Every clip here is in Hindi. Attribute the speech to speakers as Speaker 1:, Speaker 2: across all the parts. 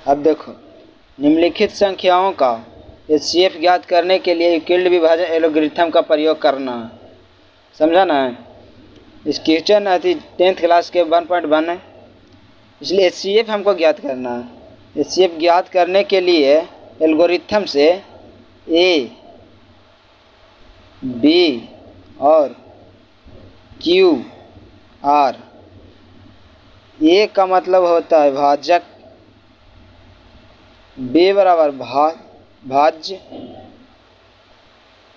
Speaker 1: अब देखो, निम्नलिखित संख्याओं का एचसीएफ ज्ञात करने के लिए यूक्लिड विभाजन एल्गोरिथम का प्रयोग करना है। समझा ना? इस क्वेश्चन अति 10th क्लास के 1.1 है, इसलिए एचसीएफ हमको ज्ञात करना है। एचसीएफ ज्ञात करने के लिए एल्गोरिथम से ए, बी और क्यू आर। ए का मतलब होता है भाजक, बी बराबर भाज्य,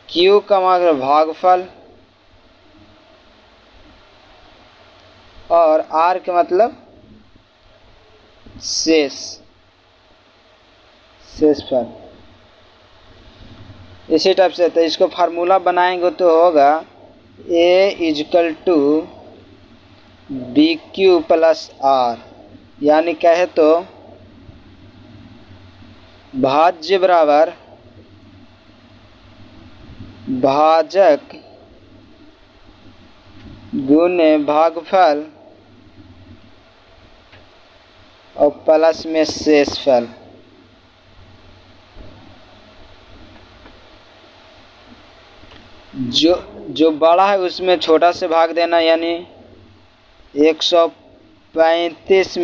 Speaker 1: क्यू का मतलब भागफल और आर का मतलब शेषफल। इसी टाइप से तो इसको फार्मूला बनाएंगे तो होगा A is equal to B Q plus R, यानी कहे तो भाज्य बराबर भाजक गुने भागफल और प्लस में शेषफल। जो बड़ा है उसमें छोटा से भाग देना, यानी 135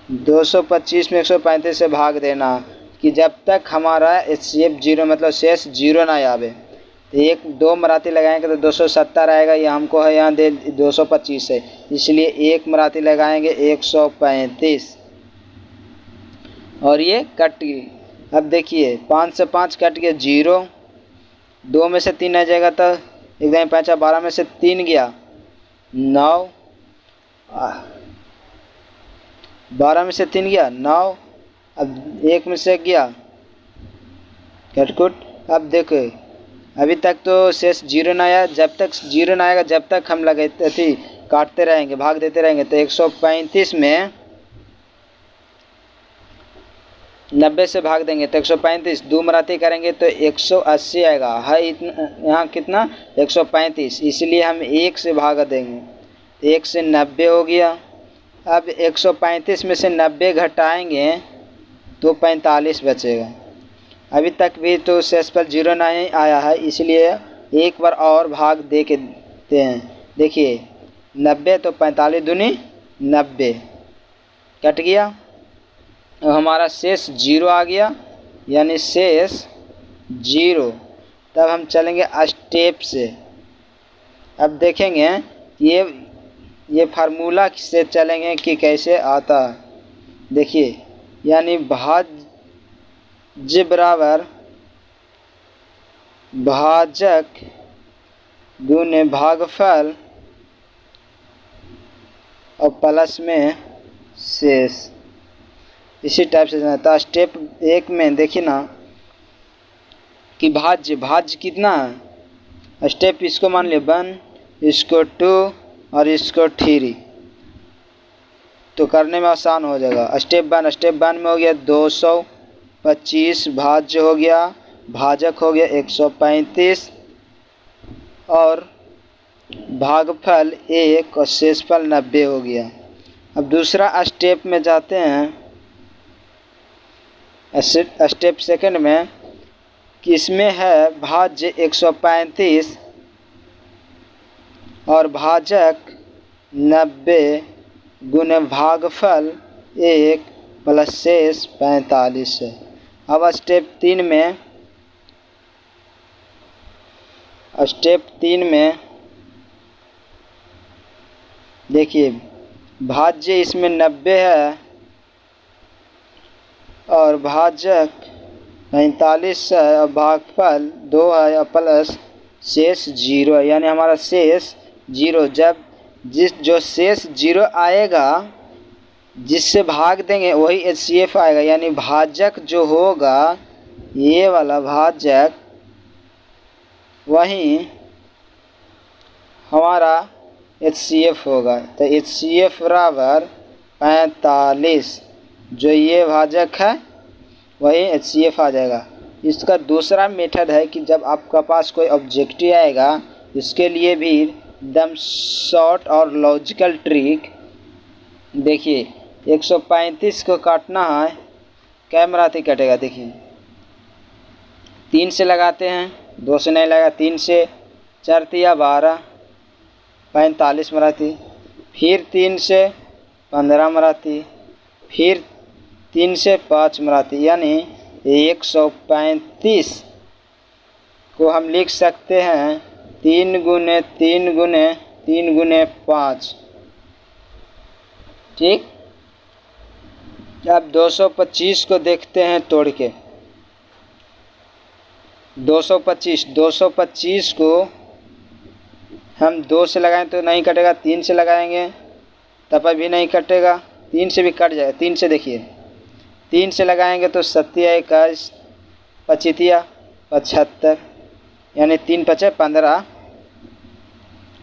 Speaker 1: 225 में 135 से भाग देना कि जब तक हमारा एचसीएफ जीरो मतलब शेष जीरो ना आवे। तो एक दो मराती लगाएंगे तो 270 आएगा, ये हमको है यहाँ दे 225 है, इसलिए एक मराती लगाएंगे 135 और ये कट गई। अब देखिए 5 से 5 कट गया 0, 2 में से 3 आ जाएगा तो एकदम 5 12 में से 3 गया 9, 12 में से 3 गया 9, अब 1 में से गया कटकुट। अब देखो अभी तक तो शेष जीरो ना आया, जब तक जीरो ना आएगा जब तक हम लगाते थी काटते रहेंगे, भाग देते रहेंगे। तो 135 में 90 से भाग देंगे तो 135, दो मराती करेंगे तो 180 आएगा। है इतना, यहाँ कितना 135, इसलिए हम 1 से भाग देंगे, 1 से 90 हो गया। अब 135 में से 90 घटाएंगे तो 45 बचेगा। अभी तक भी तो शेषफल जीरो नहीं आया है, इसलिए एक बार और भाग दे के देते हैं। देखिए 90 तो 45 दूनी 90 कट गया, अब हमारा शेष जीरो आ गया, यानी शेष जीरो। तब हम चलेंगे स्टेप से। अब देखेंगे ये फार्मूला से चलेंगे कि कैसे आता है। देखिए यानी भाज्य बराबर भाजक गुने भागफल और प्लस में शेष। इसी टाइप से जाता। स्टेप 1 में देखिए ना कि भाज्य कितना है। स्टेप इसको मान लिया 1, इसको 2 और इसको 3, तो करने में आसान हो जाएगा। स्टेप 1 में हो गया 225, भाज्य हो गया, भाजक हो गया 135 और भागफल 1 और शेषफल 90 हो गया। अब दूसरा स्टेप में जाते हैं, स्टेप 2 में कि इसमें है भाज्य 135 और भाजक 90 गुने भागफल 1 प्लस शेष 45 है। अब स्टेप 3 में देखिए भाज्य इसमें 90 है और भाजक 45 है और भागफल 2 है और प्लस शेष 0 है, यानी हमारा शेष 0। जब जो शेष 0 आएगा जिससे भाग देंगे वही एचसीएफ आएगा, यानी भाजक जो होगा ये वाला भाजक वही हमारा एचसीएफ होगा। तो एचसीएफ बराबर 45, जो ये भाजक है वही एचसीएफ आ जाएगा। इसका दूसरा मेथड है कि जब आपका पास कोई ऑब्जेक्टिव आएगा, इसके लिए भी एकदम शॉर्ट और लॉजिकल ट्रिक। देखिए 135 को काटना है, कै मराती कटेगा देखिए। 3 से लगाते हैं, 2 से नहीं लगा, 3 से 4 तिया 12, 45 मराती, फिर 3 से 15 मराती, फिर 3 से 5 मराती, यानी 135 को हम लिख सकते हैं 3 गुने 3 गुने 3 गुने 5। ठीक, अब 225 को देखते हैं तोड़ के। 225 को हम 2 से लगाएं तो नहीं कटेगा, 3 से लगाएंगे तब भी नहीं कटेगा, 3 से भी कट जाएगा। 3 से देखिए, 3 से लगाएंगे तो 7 21, 25 75, यानी 3 5 15,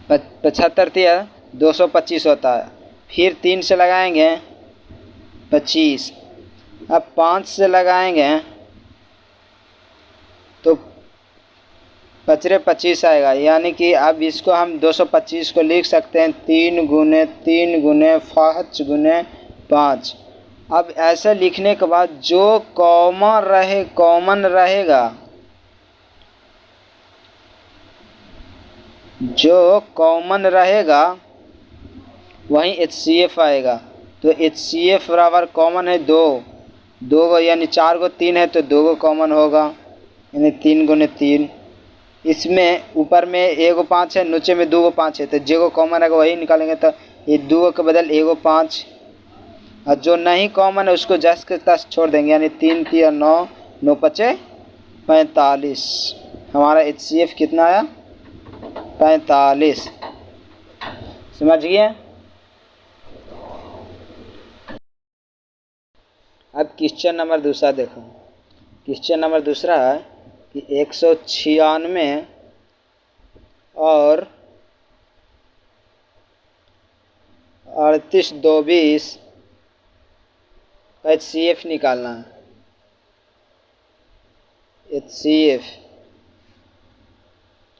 Speaker 1: 75 तिया 225 होता है। फिर 3 से लगाएंगे 25, अब 5 से लगाएंगे तो 25 आएगा, यानी कि अब इसको हम 225 को लिख सकते हैं 3 गुने 3 गुने 5 गुने 5। अब ऐसे लिखने के बाद जो कॉमन रहेगा, जो कॉमन रहेगा वहीं HCF आएगा। तो HCF बराबर कॉमन है 2 यानी 4 को 3 है तो 2 को कॉमन होगा, यानी 3 गुने 3। इसमें ऊपर में 1 5 है, नीचे में 2 5 है, तो जो कॉमन है वही निकालेंगे। तो ये 2 के बदल 1 5, और जो नहीं कॉमन है उसको जस के तस छोड़ देंगे, यानी 3 3 9 9 5 45। हमारा HCF कितना आया? 45। समझ गए? अब क्वेश्चन नंबर दूसरा देखो। क्वेश्चन नंबर दूसरा है कि 196 और 38 2 20 का HCF निकालना है। HCF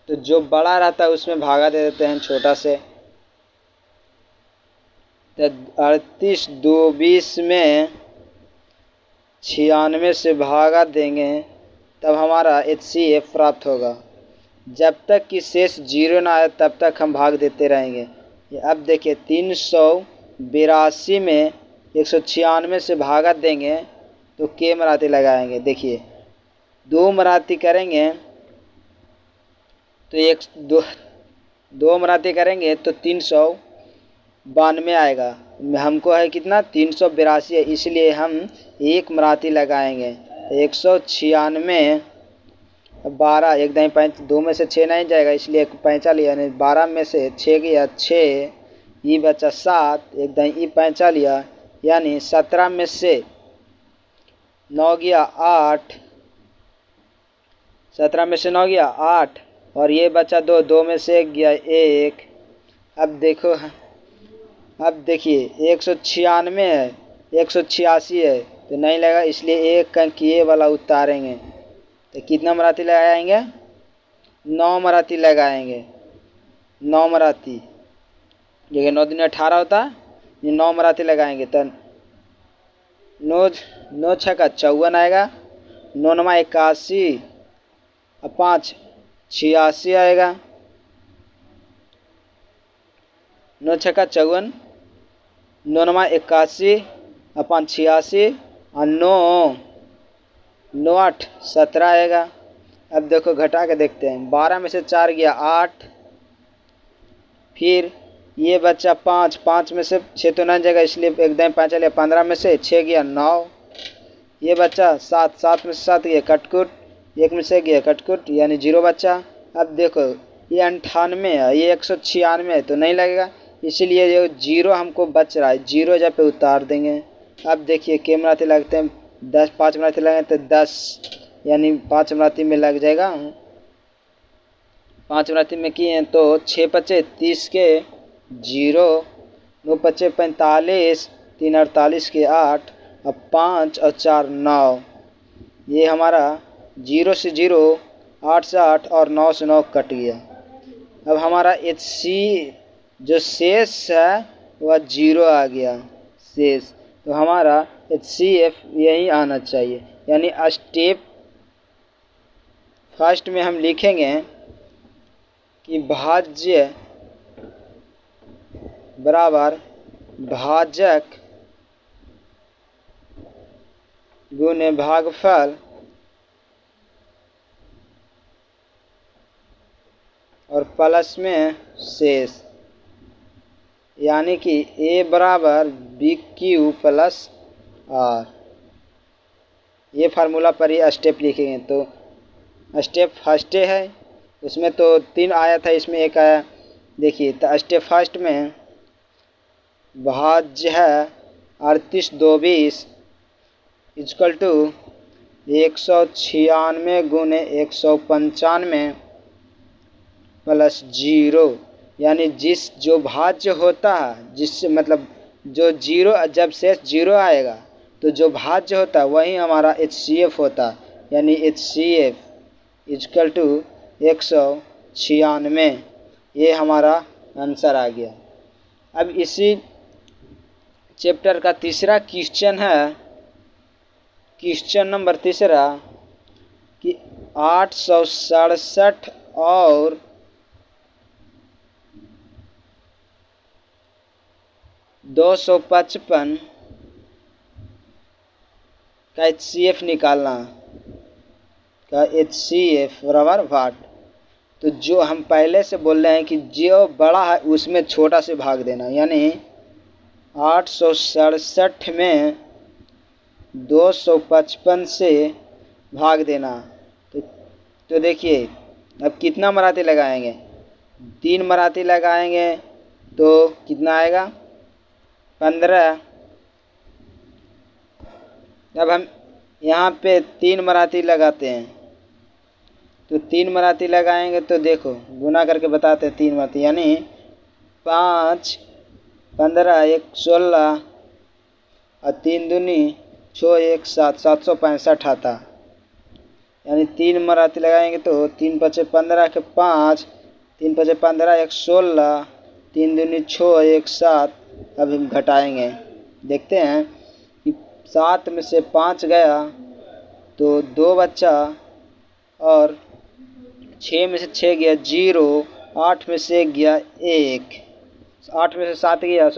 Speaker 1: तो जो बड़ा रहता है उसमें भागा दे देते हैं छोटा से। तो 38 2 20 में 96 से भागा देंगे तब हमारा HCF प्राप्त होगा। जब तक कि शेष 0 ना आए तब तक हम भाग देते रहेंगे। अब देखिए 382 में 196 से भागा देंगे तो के मराती लगाएंगे। देखिए 2 मराती करेंगे तो 2 मराती करेंगे तो 392 आएगा। हमको है कितना? 382 है, इसलिए हम 1 मराती लगाएंगे। 196 12, 1 दाई 5, 2 में से 6 नहीं जाएगा, इसलिए 45, यानी 12 में से 6 गया 6, ये बचा 7, 1 दाई 5 लिया, यानी 17 में से 9 गया 8, 17 में से 9 गया 8, और ये बचा 2, 2 में से 1 गया 1। अब देखो, अब देखिए 196 है, 186 है तो नहीं लगा, इसलिए 1 का किए वाला उतारेंगे तो कितना मराती लगाएंगे? 9 मराती लगाएंगे। 9 मराती, देखिए 9 दिन 18 होता है, ये 9 मराती लगाएंगे तो 9 6 का 54 आएगा, 9 9 81 और 5 86 आएगा। 9 6 का 54, 9 9 81 और 5 86 और 9 9 8 17 आएगा। अब देखो घटा के देखते हैं, 12 में से 4 गया 8, फिर ये बच्चा 5, 5 में से 6 तो नहीं जाएगा, इसलिए 1 दाई 5 लिया, 15 में से 6 गया 9, ये बच्चा 7, 7 में से 7 गया कटकुट, 1 में से गया कटकुट, यानी 0 बच्चा। अब देखो ये 98 है, ये 196 है तो नहीं लगेगा, इसलिए ये 0 हमको बच रहा है, 0 जब पे उतार देंगे। अब देखिए के मराती लगते हैं 10, 5 मराती लगेंगे तो 10, यानी 5 मराती में लग जाएगा। 5 मराती में किए हैं तो 6 5 30 के 0, 9 5 45, 3 48 के 8, और 5 और 4 9, ये हमारा 0 से 0, 8 से 8 और 9 से 9 कट गया। अब हमारा HC जो शेष है वह 0 आ गया शेष, तो हमारा HCF यही आना चाहिए। यानी स्टेप फर्स्ट में हम लिखेंगे कि भाज्य बराबर भाजक गुने भागफल और प्लस में शेष, यानी कि A बराबर BQ प्लस R। ये फार्मूला पर ही स्टेप लिखेंगे। तो स्टेप फर्स्ट है, उसमें तो 3 आया था, इसमें 1 आया। देखिए तो स्टेप फर्स्ट में भाज्य है 38 2 20 इक्वल टू 196 गुने 195 प्लस 0। यानी जो भाज्य होता है, जिससे मतलब जो 0 जब शेष 0 आएगा तो जो भाज्य होता है वही हमारा HCF होता है। यानी HCF इक्वल टू 196। ये हमारा आंसर आ गया। अब इसी चैप्टर का तीसरा क्वेश्चन है, क्वेश्चन नंबर तीसरा, कि 867 और 255 का HCF निकालना। का HCF बराबर वाट। तो जो हम पहले से बोल रहे हैं कि जो बड़ा है उसमें छोटा से भाग देना, यानी 867 में 255 से भाग देना। तो देखिए अब कितना मराठी लगाएंगे, 3 मराठी लगाएंगे तो कितना आएगा 15। अब हम यहाँ पे 3 मराठी लगाते हैं, तो 3 मराठी लगाएंगे तो देखो गुना करके बताते हैं 3 मराठी, यानी 5 15 1 16 और 3 दूनी 6 1 7 765 आता। यानी 3 मराठी लगाएंगे तो 3 5 15 के 5, 3 5 15 1 16, 3 दूनी 6 1 7। अब हम घटाएंगे, देखते हैं कि 7 में से 5 गया तो 2 बचा, और 6 में से 6 गया 0, 8 में से 1 गया 1, 8 में से 7 गया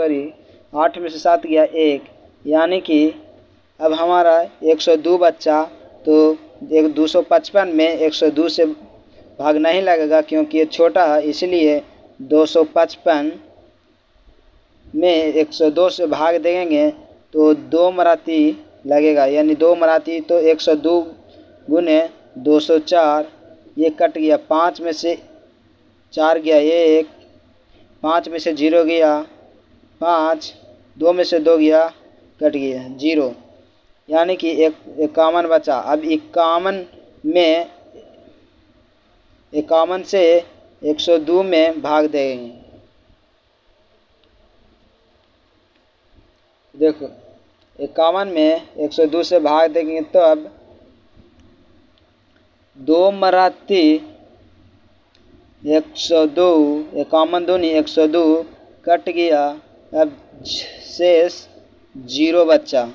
Speaker 1: 8 में से 7 गया 1। यानी कि अब हमारा 102 बचा। तो 255 में 102 से भाग नहीं लगेगा क्योंकि ये छोटा है, इसलिए 255 में 102 से भाग देंगे तो 2 मराठी लगेगा। यानी 2 मराठी तो 102 गुने 204, ये कट गया। 5 में से 4 गया 1, 5 में से 0 गया 5, 2 में से 2 गया कट गया 0, यानी कि 51 बचा। अब 51 से 102 में भाग देंगे। देखो 51 में 102 से भाग देंगे तो अब 2 मराठी 102, 51 दूनी 102 कट गया। अब शेष 0 बचा,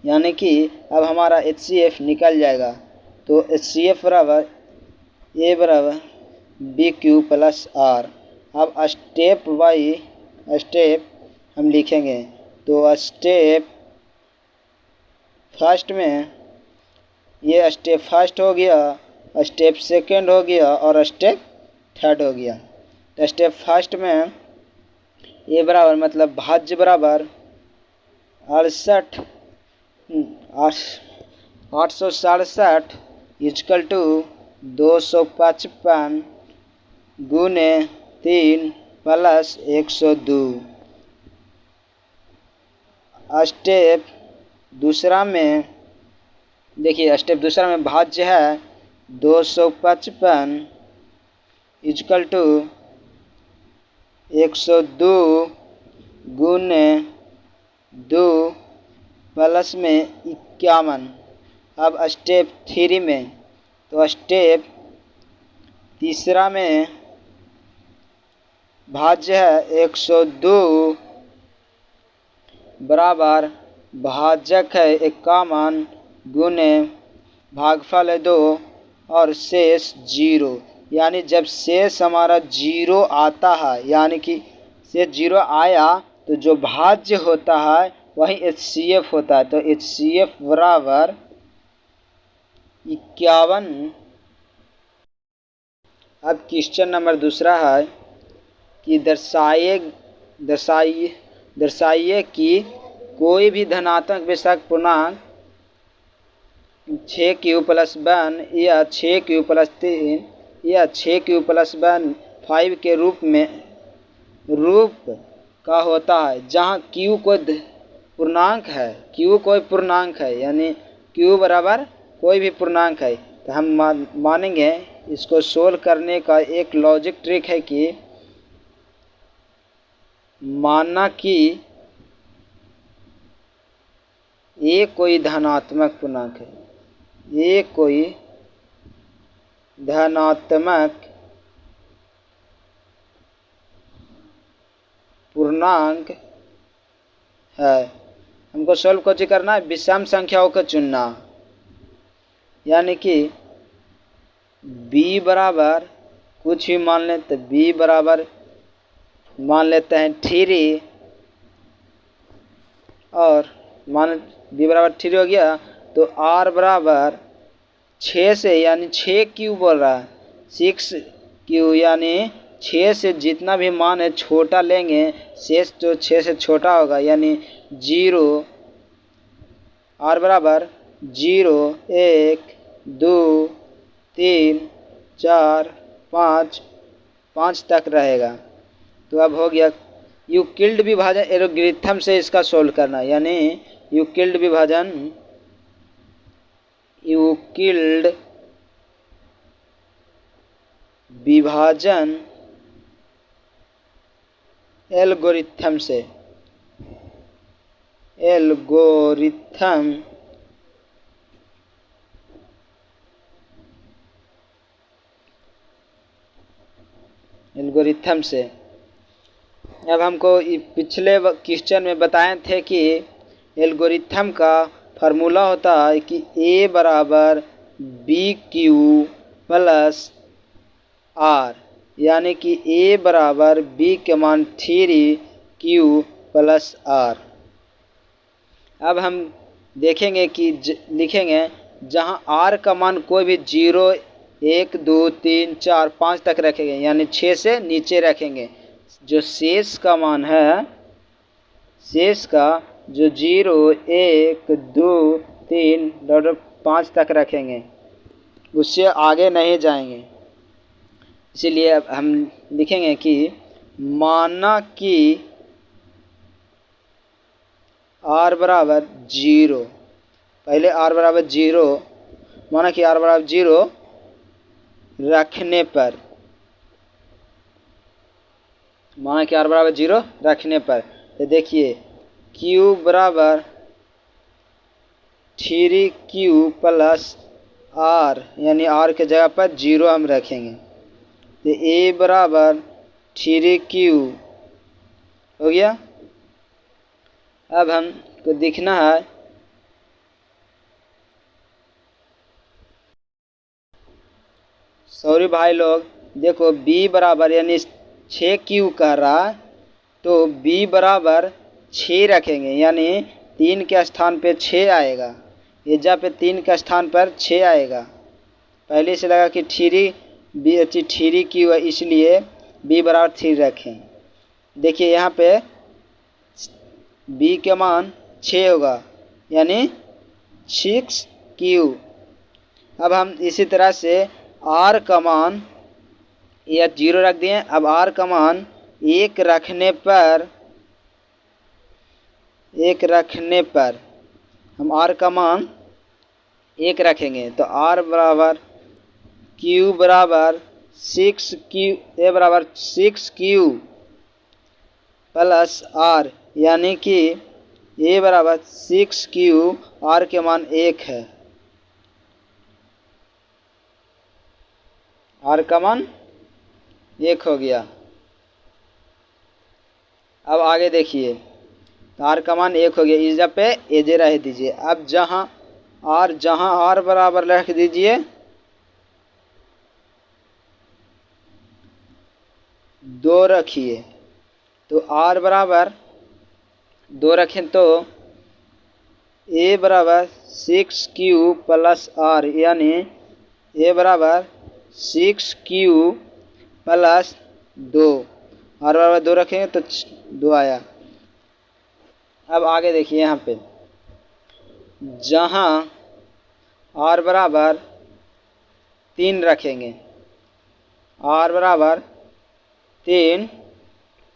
Speaker 1: यानी कि अब हमारा HCF निकल जाएगा। तो HCF बराबर A बराबर BQ प्लस R। अब स्टेप बाई स्टेप हम लिखेंगे। तो स्टेप फर्स्ट में ये स्टेप फर्स्ट हो गया, स्टेप सेकंड हो गया और स्टेप थर्ड हो गया। तो स्टेप फर्स्ट में ये बराबर मतलब भाज्य बराबर 867 इक्वल टू 255 गुने 3 प्लस 102। स्टेप दूसरा में देखिए, स्टेप दूसरा में भाज्य है 255 इक्वल टू 102 गुने 2 प्लस में 51। अब स्टेप 3 में, तो स्टेप तीसरा में भाज्य है 102 बराबर भाजक है 51 गुने भागफल है 2 और शेष 0। यानी जब शेष हमारा 0 आता है, यानी कि शेष 0 आया तो जो भाज्य होता है वही HCF होता है। तो HCF बराबर 51। अब क्वेश्चन नंबर दूसरा है कि दर्शाइए कि कोई भी धनात्मक विषमक पूर्णांक 6q+1 या 6q+3 या 6q+1 के रूप का होता है, जहाँ q कोई पूर्णांक है, यानी q बराबर कोई भी पूर्णांक है। तो हम मानेंगे इसको सोल्व करने का एक लॉजिक ट्रिक है कि मानना कि ये कोई धनात्मक पूर्णांक है, ये कोई धनात्मक पूर्णांक है। हमको सोल्व कुछ करना है, विषम संख्याओं को चुनना, यानी कि b बराबर कुछ भी मान लें तो b बराबर मान लेते हैं 3 और मान b बराबर 3 हो गया तो r बराबर 6 से, यानी 6q बोल रहा है, 6q यानी 6 से जितना भी मान है छोटा लेंगे, शेष तो 6 से छोटा होगा, यानी 0। r बराबर 0 1 2 3 4 5 तक रहेगा। तो अब हो गया यूक्लिड विभाजन एल्गोरिथम से इसका सोल्व करना, यानी यूक्लिड विभाजन एल्गोरिथम से अब हमको पिछले क्वेश्चन में बताए थे कि एल्गोरिथम का फार्मूला होता है कि a बराबर BQ+R, यानी कि a बराबर b के मान 3q+R। अब हम देखेंगे कि लिखेंगे जहां r का मान कोई भी 0 1 2 3 4 5 तक रखेंगे, यानी 6 से नीचे रखेंगे। जो शेष का मान है, शेष का जो 0 1 2 3 5 तक रखेंगे, उससे आगे नहीं जाएंगे। इसीलिए अब हम लिखेंगे कि माना कि r बराबर 0, पहले r बराबर 0, माना कि r बराबर 0 रखने पर, माना कि r बराबर 0 रखने पर, तो देखिए q बराबर 3q+R, यानी r के जगह पर 0 हम रखेंगे, तो a बराबर 3q हो गया। अब हमको दिखना है सॉरी भाई लोग, देखो b बराबर यानी 6q कह रहा है, तो b बराबर 6 रखेंगे, यानी 3 के स्थान पे 6 आएगा, ये जहाँ पे 3 के स्थान पर 6 आएगा। पहले से लगा कि 3q है, इसलिए b बराबर 3 रखें। देखिए यहाँ पे b के मान 6 होगा, यानी 6q। अब हम इसी तरह से r का मान या 0 रख दिए। अब r का मान 1 रखने पर हम r का मान 1 रखेंगे, तो r बराबर q बराबर 6q, a बराबर 6q+R, यानी कि a बराबर 6q, r के मान 1 है, r का मान 1 हो गया। अब आगे देखिए, तो आर का मान 1 हो गया। इस जगह पे एजे रह दीजिए। अब जहाँ आर बराबर रख दीजिए 2 रखिए। तो आर बराबर 2 रखें तो ए बराबर 6Q प्लस आर, यानी ए बराबर 6Q प्लस 2। आर बराबर 2 रखेंगे तो 2 आया। अब आगे देखिए यहाँ पे, जहाँ आर बराबर 3 रखेंगे, आर बराबर 3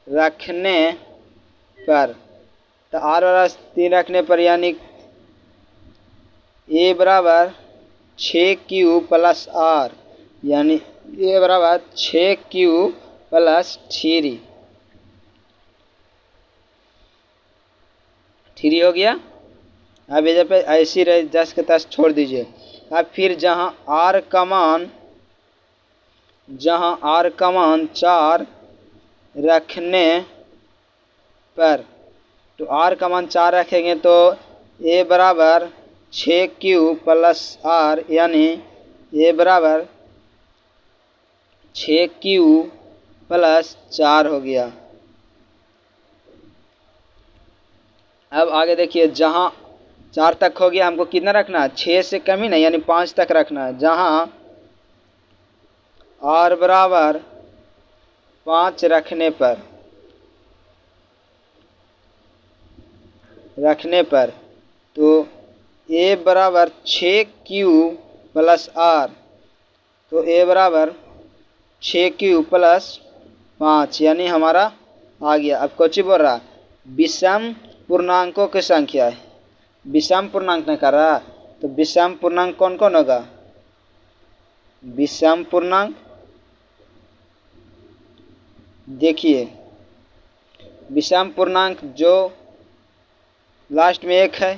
Speaker 1: रखने पर, तो आर बराबर 3 रखने पर यानी ए बराबर 6Q प्लस आर, यानी ए बराबर 6Q प्लस 3 हो गया। अब इधर पे ऐसी रहे 10 के 10 छोड़ दीजिए। अब फिर जहाँ आर का मान 4 रखने पर, तो आर का मान 4 रखेंगे तो ए बराबर 6Q प्लस आर, यानी ए बराबर 6Q प्लस 4 हो गया। अब आगे देखिए, जहाँ 4 तक हो गया, हमको कितना रखना है? 6 से कम ही नहीं, यानी 5 तक रखना है। जहाँ आर बराबर 5 रखने पर तो ए बराबर 6Q प्लस आर, तो ए बराबर 6Q प्लस 5, यानी हमारा आ गया। अब कोची बोल रहा? विषम पूर्णांकों की संख्या है। विषम पूर्णांक नहीं कर रहा, तो विषम पूर्णांक कौन कौन होगा? विषम पूर्णांक देखिए, विषम पूर्णांक जो लास्ट में 1 है,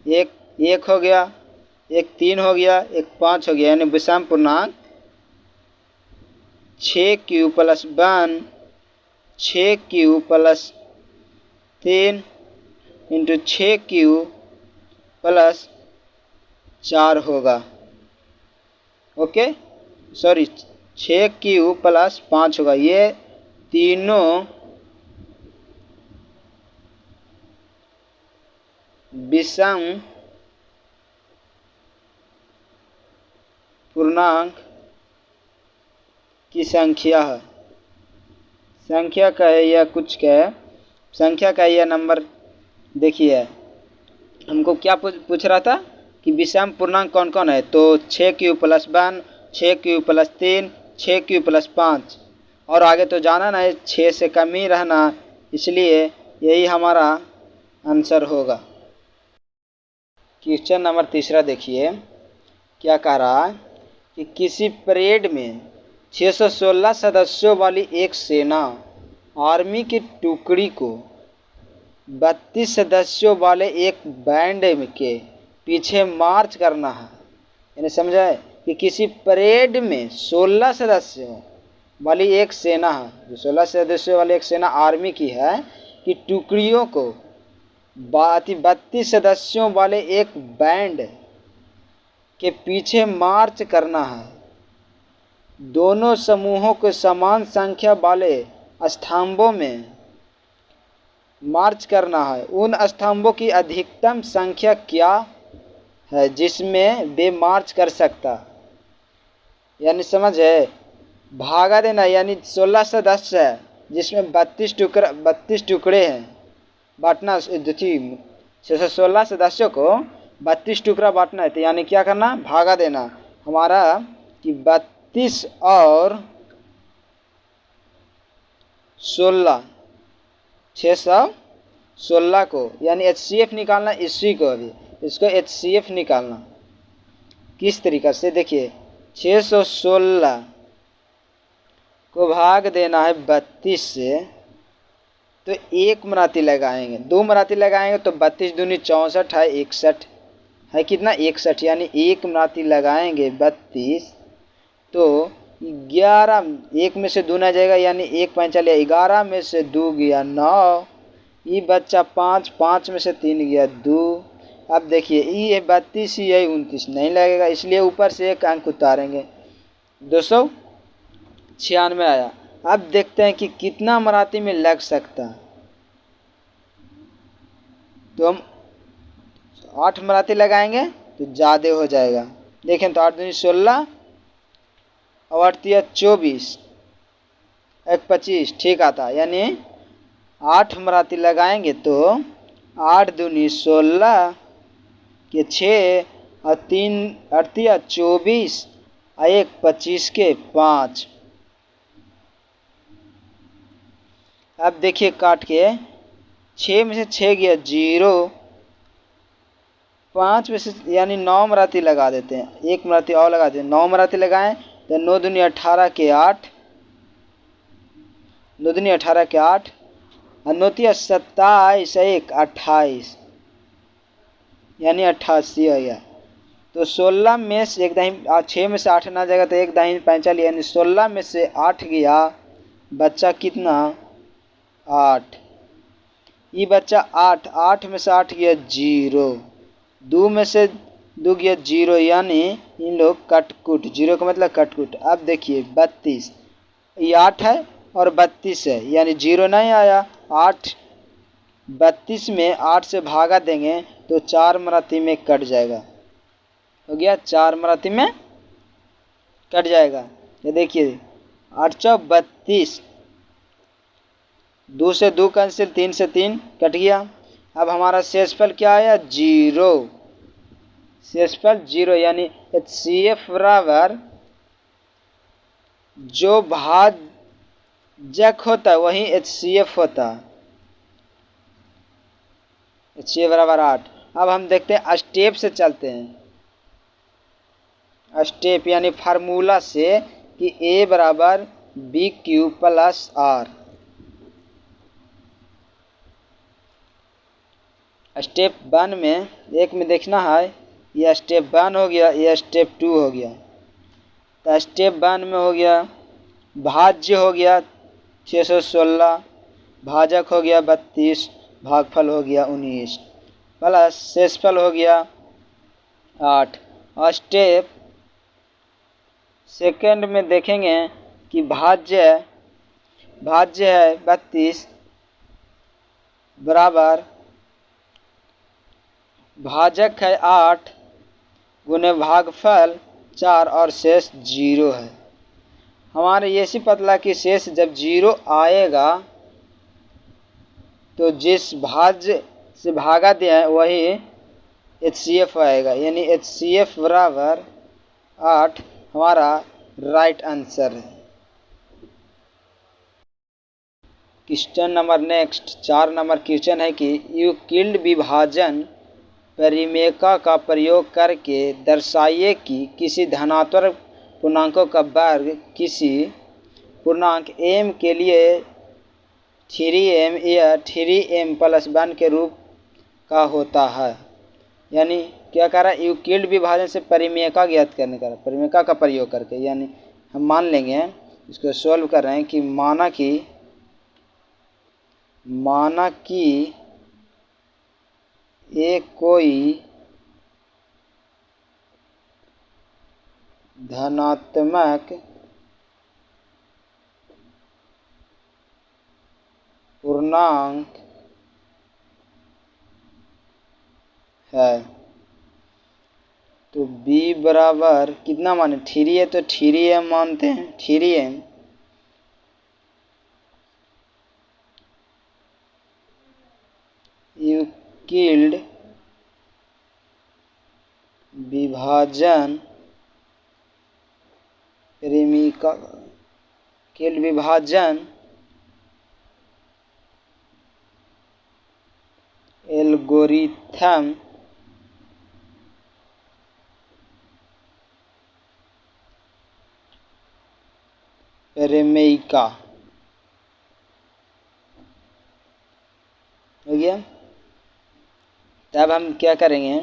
Speaker 1: एक हो गया, एक 3 हो गया, एक 5 हो गया, यानी विषम पूर्णांक 6Q plus 1 6Q plus 3 into 6Q plus 4 होगा। ओके, सॉरी 6Q प्लस 5 होगा। ये तीनों विषम पूर्णांक की संख्या है। संख्या का है या कुछ का है, संख्या का यह नंबर। देखिए हमको क्या पूछ रहा था कि विषम पूर्णांक कौन कौन है, तो 6Q plus 1 6Q plus 3 6Q plus 5, और आगे तो जाना ना है, 6 से कम ही रहना, इसलिए यही हमारा आंसर होगा। क्वेश्चन नंबर 3 देखिए क्या कह रहा है कि किसी परेड में 616 सदस्यों वाली एक सेना आर्मी की टुकड़ी को 32 सदस्यों वाले एक बैंड के पीछे मार्च करना है। यानी समझा है कि किसी परेड में 16 सदस्यों वाली एक सेना है, जो 16 सदस्यों वाली एक सेना आर्मी की है, कि टुकड़ियों को 32 सदस्यों वाले एक बैंड के पीछे मार्च करना है। दोनों समूहों को समान संख्या वाले स्तंभों में मार्च करना है। उन स्तंभों की अधिकतम संख्या क्या है जिसमें वे मार्च कर सकता? यानी समझ है, भागा देना, यानी 16 सदस्य है जिसमें 32 टुकड़े हैं, बांटना। 616 सदस्यों को 32 टुकड़ा बांटना है, तो यानी क्या करना? भागा देना हमारा कि 32 और 16 616 को, यानी HCF निकालना। इसी को अभी इसको HCF निकालना किस तरीका से? देखिए 616 को भाग देना है 32 से, तो एक मराती लगाएंगे, 2 मराती लगाएंगे तो 32 दूनी 64 है, 61 है, कितना? 61, यानी एक मराती लगाएंगे 32, तो 11 एक में से 2 ना जाएगा, यानी 1 5 11 में से 2 गया 9, ई बच्चा 5, 5 में से 3 गया 2। अब देखिए ई है 32, ई है 29, नहीं लगेगा, इसलिए ऊपर से एक अंक उतारेंगे, 296 आया। अब देखते हैं कि कितना मराठी में लग सकता है। तो हम 8 मराठी लगाएंगे तो ज़्यादा हो जाएगा। देखें तो 8 दूनी 16 और 8 तिया 24, 1 25 ठीक आता, यानी 8 मराठी लगाएंगे तो 8 दूनी 16 के 6 और 3 8 तिया 24 और 1 25 के 5। अब देखिए काट के 6 में से 6 गया 0, 5 में से यानी 9 मराठी लगा देते हैं, 1 मराठी और लगा देते हैं, 9 मराठी लगाएं तो 9 दूनी 18 के 8, 9 दूनी 18 के 8 और 9 तिया 27 1 28, यानी 88 हो गया। तो 16 में से एक दाहिनी 6 में से 8 ना जाएगा तो एक दाहिनी 45, यानी 16 में से 8 गया, बच्चा कितना 8। ये बच्चा 8, 8 में से 8 गया 0, 2 में से 2 गया 0, यानी इन लोग कटकुट, 0 का मतलब कटकुट। अब देखिए 32, ये 8 है और 32 है, यानी 0 नहीं आया। 8 32 में 8 से भागा देंगे तो 4 मराठी में कट जाएगा, हो गया 4 मराठी में कट जाएगा। ये देखिए 8 चौक 32, 2 से 2 कैंसिल, 3 से 3 कट गया। अब हमारा शेषफल क्या आया 0, शेषफल 0, यानी HCF बराबर जो भाजक होता है वही HCF होता है, HCF बराबर 8। अब हम देखते हैं स्टेप से चलते हैं, स्टेप यानी फार्मूला से कि A बराबर BQ प्लस R। स्टेप 1 में एक में देखना है, यह स्टेप 1 हो गया, यह स्टेप 2 हो गया। तो स्टेप 1 में हो गया भाज्य हो गया 616, भाजक हो गया 32, भागफल हो गया 19 प्लस शेषफल हो गया 8। और स्टेप सेकंड में देखेंगे कि भाज्य है 32 बराबर भाजक है 8 गुने भागफल 4 और शेष 0 है। हमारे ये सी पतला कि शेष जब 0 आएगा तो जिस भाज्य से भागा दिया है वही HCF आएगा, यानी HCF बराबर 8 हमारा राइट आंसर है। Question number next 4 number question है कि यूक्लिड विभाजन परिमेय का प्रयोग करके दर्शाइए कि किसी धनात्मक पूर्णांकों का वर्ग किसी पूर्णांक m के लिए 3m या 3m प्लस 1 के रूप का होता है। यानी क्या कह रहा है, यूक्लिड विभाजन से परिमेय का ज्ञात करने का, परिमेय का प्रयोग करके, यानी हम मान लेंगे इसको सॉल्व कर रहे हैं कि माना कि एक कोई धनात्मक पूर्णांक है तो b बराबर कितना माने 3 है, तो 3m मानते हैं, 3m यूक्लिड विभाजन एल्गोरिथम परिमेयिका हो गया। तब हम क्या करेंगे,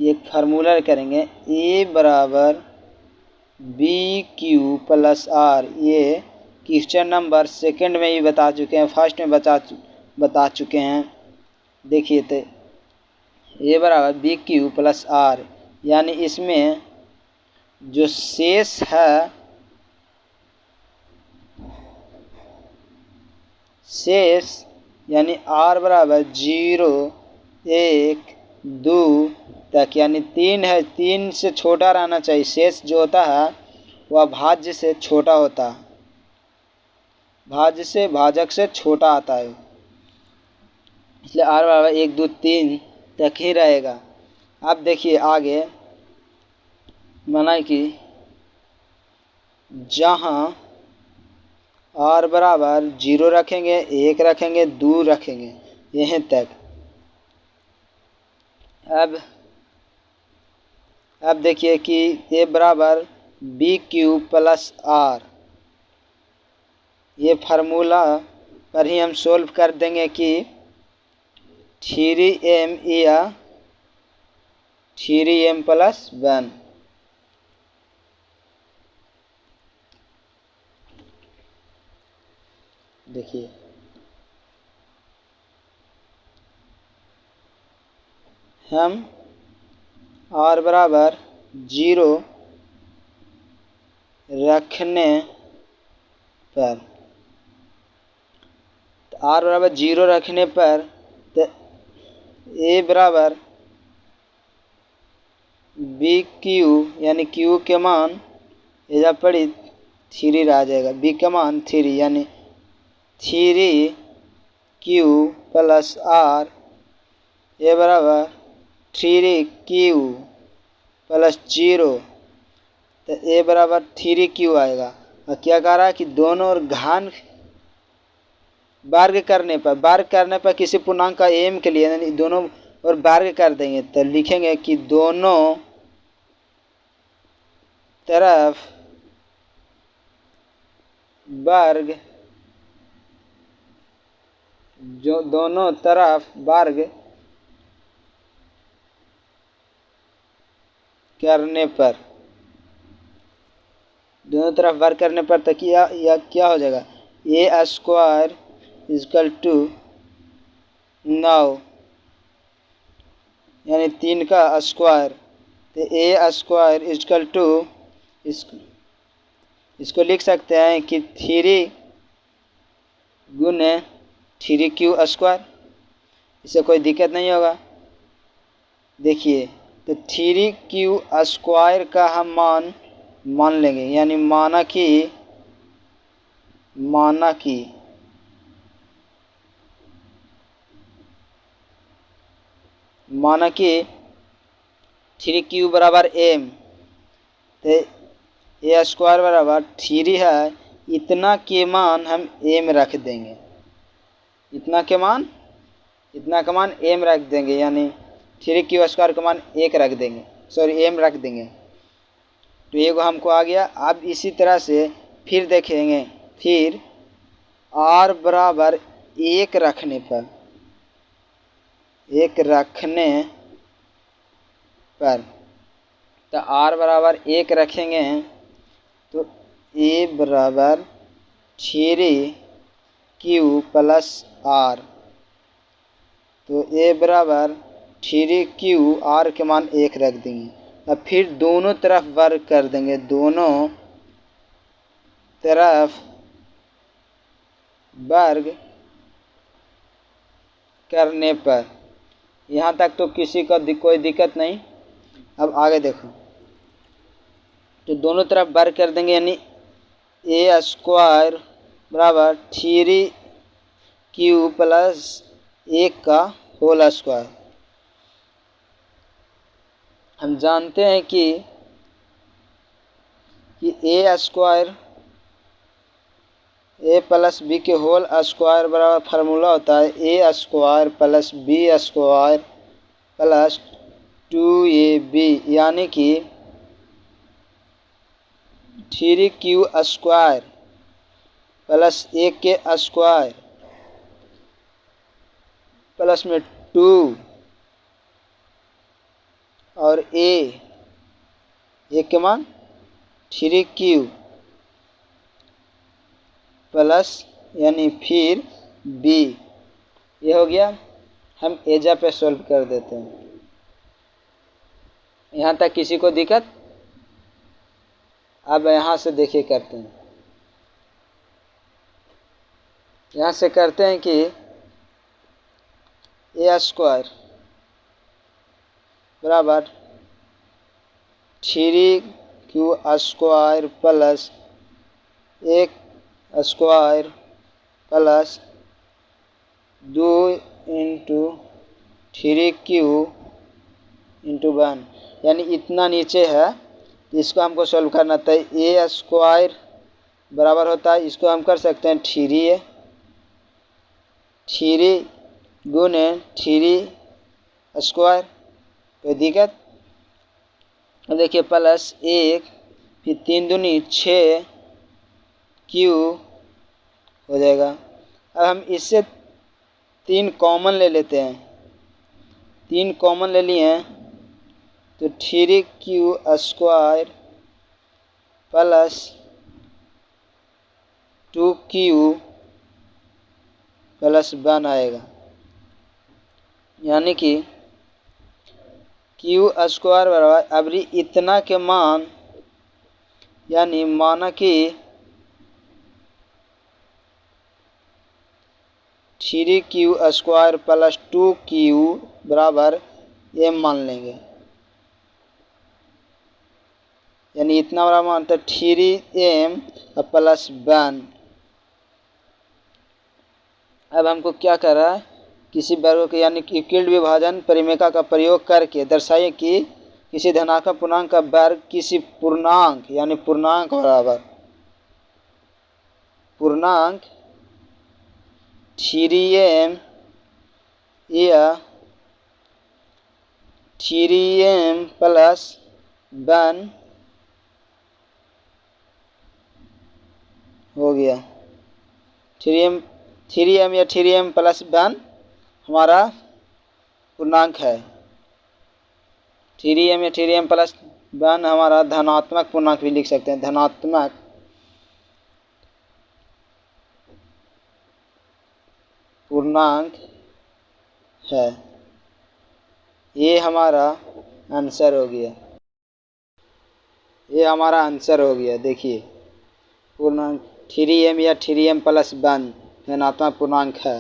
Speaker 1: एक फार्मूला करेंगे A बराबर BQ प्लस R। ये क्वेश्चन नंबर सेकंड में ही बता चुके हैं, फर्स्ट में बता चुके हैं। देखिए तो ए बराबर बी क्यू प्लस आर, यानी इसमें जो शेष है, शेष यानी आर बराबर 0 1 2 तक, यानी 3 है, 3 से छोटा रहना चाहिए। शेष जो होता है वह भाज्य से छोटा होता है, भाज्य से भाजक से छोटा आता है, इसलिए आर बराबर 1 2 3 तक ही रहेगा। अब देखिए आगे माना कि जहाँ आर बराबर 0 रखेंगे, 1 रखेंगे, 2 रखेंगे, यहीं तक। अब देखिए कि ए बराबर बी क्यू प्लस आर, ये फार्मूला पर ही हम सोल्व कर देंगे कि 3m या 3m प्लस 1। देखिए हम आर बराबर 0 रखने पर, तो आर बराबर 0 रखने पर तो ए बराबर बी क्यू, यानी क्यू के मान एजा पड़ी 3 रह जाएगा, बी का मान 3, यानी 3q प्लस आर, ए बराबर 3q प्लस 0, तो ए बराबर 3q आएगा। और क्या कह रहा है कि दोनों ओर घन वर्ग करने पर किसी पूर्णांक का m के लिए, यानी दोनों ओर वर्ग कर देंगे, तो लिखेंगे कि दोनों तरफ वर्ग, जो दोनों तरफ वर्ग करने पर, दोनों तरफ वर्ग करने पर तो क्या हो जाएगा, ए स्क्वायर इक्वल टू 9, यानी 3 का स्क्वायर, तो ए स्क्वायर इक्वल टू, इसको लिख सकते हैं कि 3 गुने 3q स्क्वायर, इससे कोई दिक्कत नहीं होगा। देखिए तो 3q स्क्वायर का हम मान लेंगे, यानी माना कि 3q बराबर m, तो ए स्क्वायर बराबर 3 है, इतना के मान हम m रख देंगे, इतना का मान m रख देंगे, यानी 3q स्क्वायर का मान 1 रख देंगे, सॉरी m रख देंगे, तो ये हमको आ गया। अब इसी तरह से फिर देखेंगे, फिर r बराबर 1 रखने पर, तो r बराबर 1 रखेंगे तो a बराबर 3q प्लस r, तो a बराबर 3q, r के मान 1 रख देंगे। अब फिर दोनों तरफ वर्ग कर देंगे, दोनों तरफ वर्ग करने पर, यहाँ तक तो किसी का कोई दिक्कत नहीं। अब आगे देखो, तो दोनों तरफ वर्ग कर देंगे, यानी ए स्क्वायर बराबर 3q प्लस 1 का होल स्क्वायर। हम जानते हैं कि a square, a plus b के होल स्क्वायर बराबर फार्मूला होता है a square plus b square plus 2ab, यानी कि 3q स्क्वायर प्लस 1 के स्क्वायर प्लस में 2 और ए के मान 3q प्लस, यानी फिर b, ये हो गया। हम एजा पे सॉल्व कर देते हैं। यहाँ तक किसी को दिक्कत? अब यहाँ से देखिए करते हैं। यहाँ से करते हैं कि ए स्क्वायर बराबर 3q square plus 1 square plus 2 into 3q into 1, यानी इतना नीचे है। इसको हमको सॉल्व करना था। ए स्क्वायर बराबर होता है, इसको हम कर सकते हैं 3a 3 गुने 3 स्क्वायर, कोई दिक्कत? अब देखिए प्लस 1 फिर 3 दूनी 6 q हो जाएगा। अब हम इससे 3 कॉमन ले लेते हैं। 3 कॉमन ले लिए हैं तो 3q square plus 2q plus 1 आएगा, यानी कि q स्क्वायर बराबर अभी इतना के मान, यानी माना कि 3q स्क्वायर प्लस 2q बराबर m मान लेंगे, यानी इतना बड़ा मान तो 3m प्लस 1। अब हमको क्या कर रहा है, किसी वर्ग के यानी कि यूक्लिड विभाजन परिमेय का प्रयोग करके दर्शाइए कि किसी धनात्मक पूर्णांक का वर्ग किसी पूर्णांक यानी पूर्णांक बराबर पूर्णांक 3m या 3m प्लस 1 हो गया। 3m या 3m प्लस 1 हमारा पूर्णांक है। 3m या 3m प्लस 1 हमारा धनात्मक पूर्णांक भी लिख सकते हैं, धनात्मक पूर्णांक है। ये हमारा आंसर हो गया। ये हमारा आंसर हो गया। देखिए पूर्णांक 3m या 3m प्लस 1 धनात्मक पूर्णांक है।